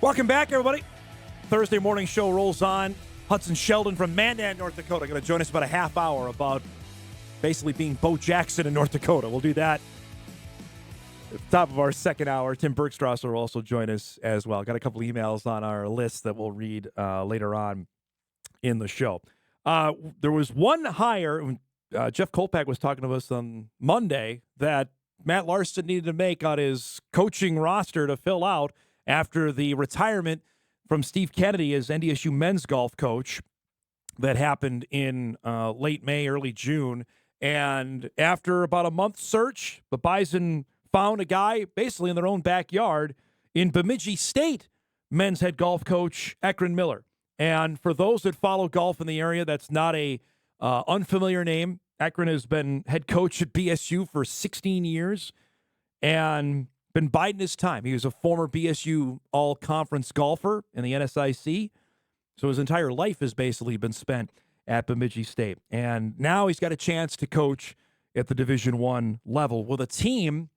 Welcome back, everybody. Thursday morning show rolls on. Hudson Sheldon from Mandan, North Dakota, going to join us about a half hour about basically being Bo Jackson in North Dakota. We'll do that at the top of our second hour. Tim Bergstrasser will also join us as well. Got a couple emails on our list that we'll read later on in the show. There was one hire, Jeff Kolpak was talking to us on Monday, that Matt Larson needed to make on his coaching roster to fill out after the retirement from Steve Kennedy as NDSU men's golf coach that happened in late May, early June. And after about a month's search, the Bison found a guy basically in their own backyard in Bemidji State, men's head golf coach Ekren Miller. And for those that follow golf in the area, that's not a unfamiliar name. Ekren has been head coach at BSU for 16 years and been biding his time. He was a former BSU all-conference golfer in the NSIC, so his entire life has basically been spent at Bemidji State. And now he's got a chance to coach at the Division I level with a team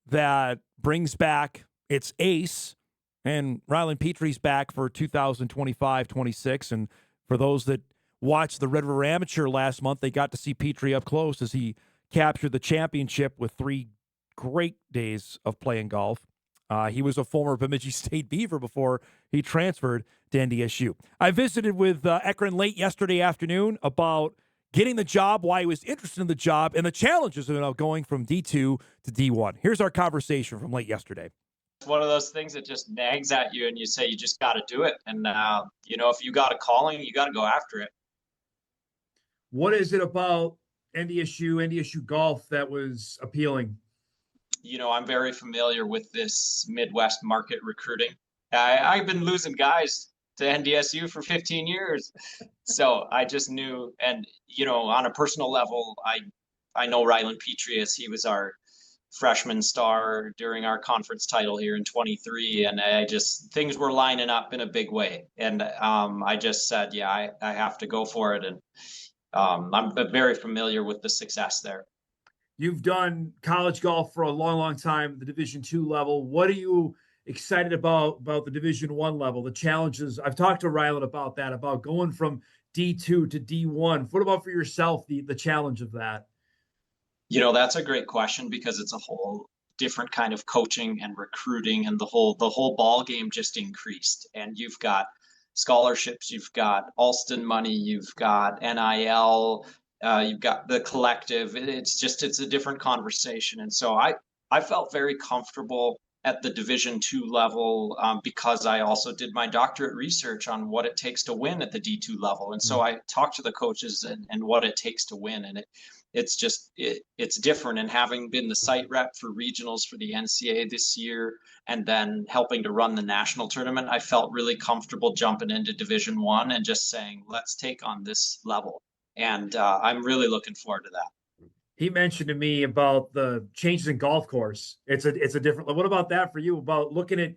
that brings back its ace, and Rylan Petrie's back for 2025-26. And for those that watched the Red River Amateur last month, they got to see Petrie up close as he captured the championship with 3 great days of playing golf. He was a former Bemidji State Beaver before he transferred to NDSU. I visited with Ekren late yesterday afternoon about getting the job, why he was interested in the job, and the challenges of going from D2 to D1. Here's our conversation from late yesterday. It's one of those things that just nags at you and you say you just got to do it. And, if you got a calling, you got to go after it. What is it about NDSU golf that was appealing? I'm very familiar with this Midwest market recruiting. I've been losing guys to NDSU for 15 years. So I just knew, and, on a personal level, I know Rylan Petrie as he was our freshman star during our conference title here in 23. And things were lining up in a big way. And I just said, I have to go for it. And I'm very familiar with the success there. You've done college golf for a long, long time, the Division II level. What are you excited about the Division I level, the challenges? I've talked to Rylan about that, about going from D2 to D1. What about for yourself, the challenge of that? That's a great question because it's a whole different kind of coaching and recruiting, and the whole ball game just increased. And you've got scholarships, you've got Alston money, you've got NIL, you've got the collective. It's a different conversation. And so I felt very comfortable at the Division II level because I also did my doctorate research on what it takes to win at the D2 level. And so I talked to the coaches and what it takes to win. And it's different. And having been the site rep for regionals for the NCAA this year, and then helping to run the national tournament, I felt really comfortable jumping into Division I and just saying, let's take on this level. And I'm really looking forward to that. He mentioned to me about the changes in golf course. It's a different. What about that for you? About looking at,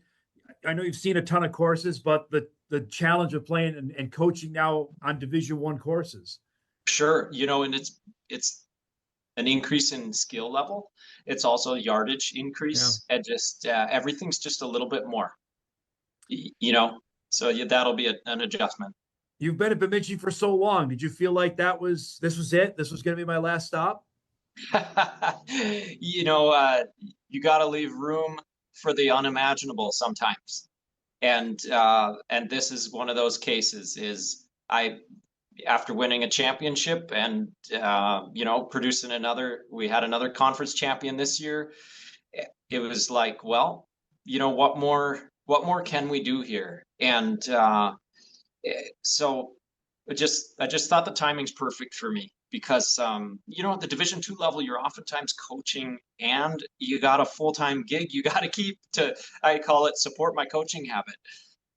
I know you've seen a ton of courses, but the challenge of playing and coaching now on Division I courses. Sure, and it's an increase in skill level. It's also a yardage increase, and just everything's just a little bit more. So that'll be an adjustment. You've been at Bemidji for so long. Did you feel like this was it? This was going to be my last stop? You got to leave room for the unimaginable sometimes. And this is one of those cases. After winning a championship and, producing we had another conference champion this year. It was like, well, what more can we do here? And, so I just thought the timing's perfect for me because, at the Division II level, you're oftentimes coaching and you got a full-time gig you got to keep I call it support my coaching habit.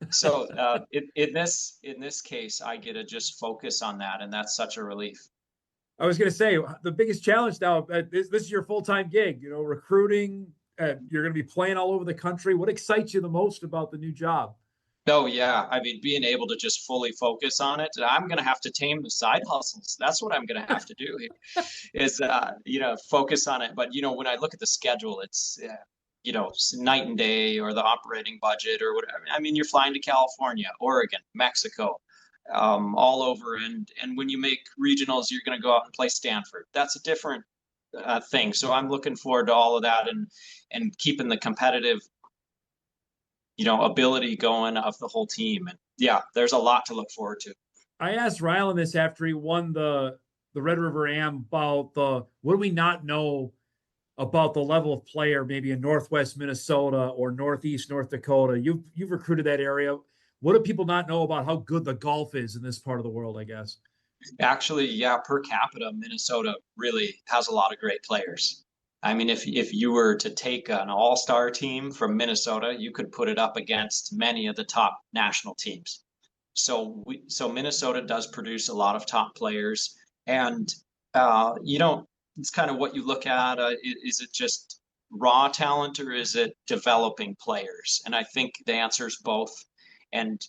So in this case, I get to just focus on that. And that's such a relief. I was going to say the biggest challenge now, this is your full-time gig, recruiting, you're going to be playing all over the country. What excites you the most about the new job? Oh, yeah. I mean, being able to just fully focus on it. I'm going to have to tame the side hustles. That's what I'm going to have to do here is, focus on it. But, when I look at the schedule, it's night and day, or the operating budget or whatever. I mean, you're flying to California, Oregon, Mexico, all over. And when you make regionals, you're going to go out and play Stanford. That's a different thing. So I'm looking forward to all of that, and keeping the competitive, ability going of the whole team. And yeah, there's a lot to look forward to. I asked Rylan this after he won the Red River Am about what do we not know about the level of player maybe in Northwest Minnesota or Northeast North Dakota. You've recruited that area. What do people not know about how good the golf is in this part of the world, I guess? Actually, yeah, per capita, Minnesota really has a lot of great players. I mean, if you were to take an all-star team from Minnesota, you could put it up against many of the top national teams. So Minnesota does produce a lot of top players, and it's kind of what you look at. Is it just raw talent, or is it developing players? And I think the answer is both. And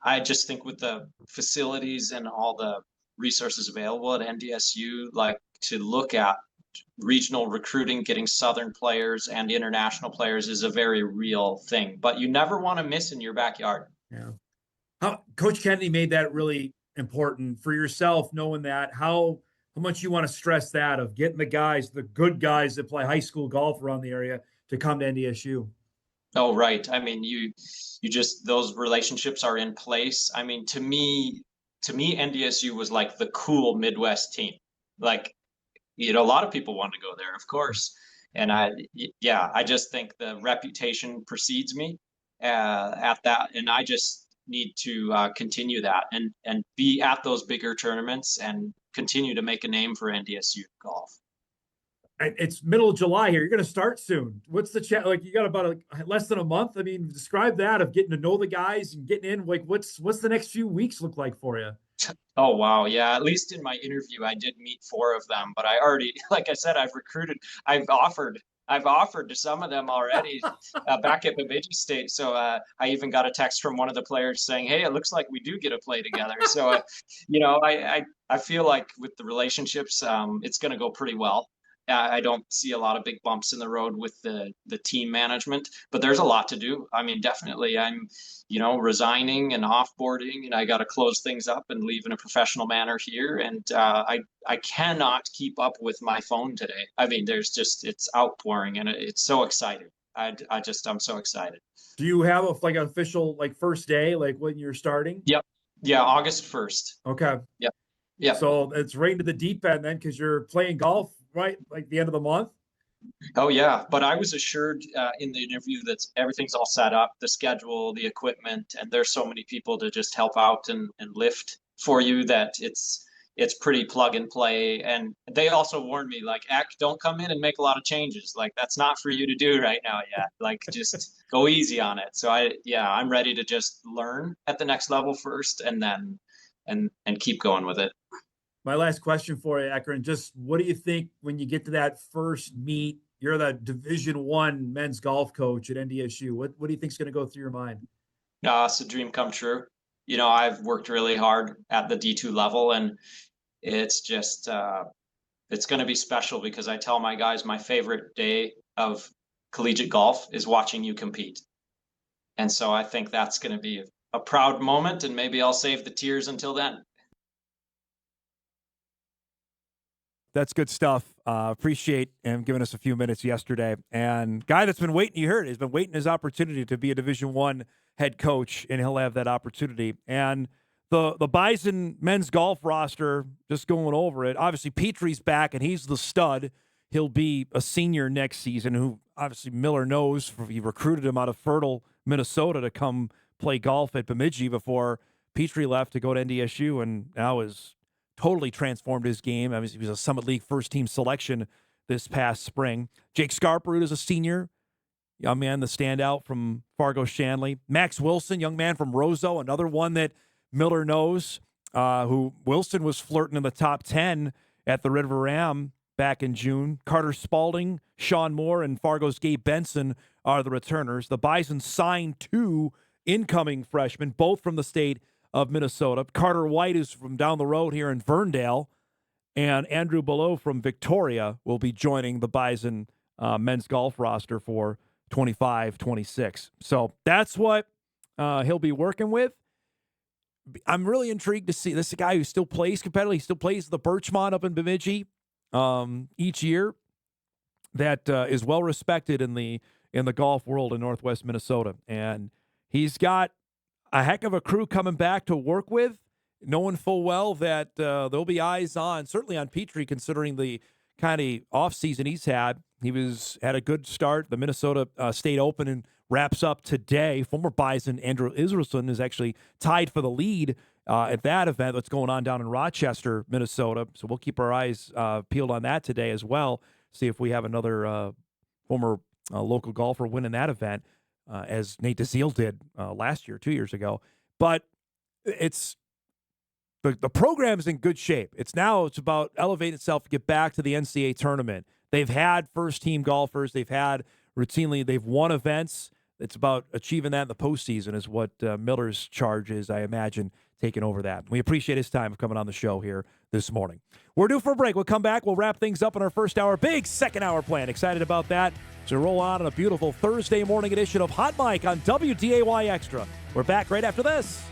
I just think with the facilities and all the resources available at NDSU, like, to look at regional recruiting, getting Southern players and international players is a very real thing, but you never want to miss in your backyard. Yeah. Coach Kennedy made that really important for yourself, knowing that how much you want to stress that of getting the good guys that play high school golf around the area to come to NDSU. Oh, right. I mean, you just, those relationships are in place. I mean, to me, NDSU was like the cool Midwest team. Like, a lot of people want to go there, of course. And I just think the reputation precedes me at that. And I just need to continue that and be at those bigger tournaments and continue to make a name for NDSU golf. It's middle of July here. You're going to start soon. What's the chat? Like, you got about less than a month. I mean, describe that of getting to know the guys and getting in. Like, what's the next few weeks look like for you? Oh, wow. Yeah. At least in my interview, I did meet 4 of them, but I already, like I said, I've offered to some of them already back at Bemidji State. So I even got a text from one of the players saying, "Hey, it looks like we do get to play together." So, I feel like with the relationships, it's going to go pretty well. I don't see a lot of big bumps in the road with the team management, but there's a lot to do. I mean, definitely I'm, resigning and offboarding, and I got to close things up and leave in a professional manner here. And I cannot keep up with my phone today. I mean, it's outpouring, and it's so exciting. I'm so excited. Do you have an official first day, like when you're starting? Yep. Yeah. August 1st. Okay. Yep. Yeah. So it's right into the deep end then, because you're playing golf, right? Like the end of the month. Oh, yeah. But I was assured in the interview that everything's all set up, the schedule, the equipment, and there's so many people to just help out and lift for you that it's pretty plug and play. And they also warned me, like, don't come in and make a lot of changes. Like, that's not for you to do right now yet. Like, just go easy on it. So I'm ready to just learn at the next level first, and then and keep going with it. My last question for you, Ekren, just what do you think when you get to that first meet? You're the Division I men's golf coach at NDSU. What do you think is going to go through your mind? It's a dream come true. I've worked really hard at the D2 level, and it's just it's going to be special, because I tell my guys my favorite day of collegiate golf is watching you compete. And so I think that's going to be a proud moment, and maybe I'll save the tears until then. That's good stuff. Appreciate him giving us a few minutes yesterday. And guy that's been waiting, you heard, has been waiting his opportunity to be a Division I head coach, and he'll have that opportunity. And the Bison men's golf roster, just going over it, obviously Petrie's back, and he's the stud. He'll be a senior next season, who obviously Miller knows. He recruited him out of Fertile, Minnesota, to come play golf at Bemidji before Petrie left to go to NDSU, and now is totally transformed his game. I mean, he was a Summit League first-team selection this past spring. Jake Scarperud is a senior, young man, the standout from Fargo Shanley. Max Wilson, young man from Roseau, another one that Miller knows, who Wilson was flirting in the top 10 at the Red River Ram back in June. Carter Spalding, Sean Moore, and Fargo's Gabe Benson are the returners. The Bison signed 2 incoming freshmen, both from the state of Minnesota. Carter White is from down the road here in Ferndale, and Andrew Below from Victoria will be joining the Bison men's golf roster for 25-26. So that's what he'll be working with. I'm really intrigued to see this guy who still plays competitively. He still plays the Birchmont up in Bemidji each year. That is well respected in the golf world in Northwest Minnesota, and he's got a heck of a crew coming back to work with, knowing full well that there'll be eyes on, certainly on Petrie, considering the kind of offseason he's had. He had a good start. The Minnesota State Open and wraps up today. Former Bison Andrew Israelson is actually tied for the lead at that event that's going on down in Rochester, Minnesota. So we'll keep our eyes peeled on that today as well. See if we have another former local golfer winning that event, as Nate DeZiel did last year, 2 years ago. But it's the program's in good shape. It's about elevating itself to get back to the NCAA tournament. They've had first-team golfers. They've won events. It's about achieving that in the postseason is what Miller's charge is, I imagine, taking over that. We appreciate his time of coming on the show here this morning. We're due for a break. We'll come back. We'll wrap things up in our first hour. Big second hour plan. Excited about that. So roll on a beautiful Thursday morning edition of Hot Mic on WDAY Extra. We're back right after this.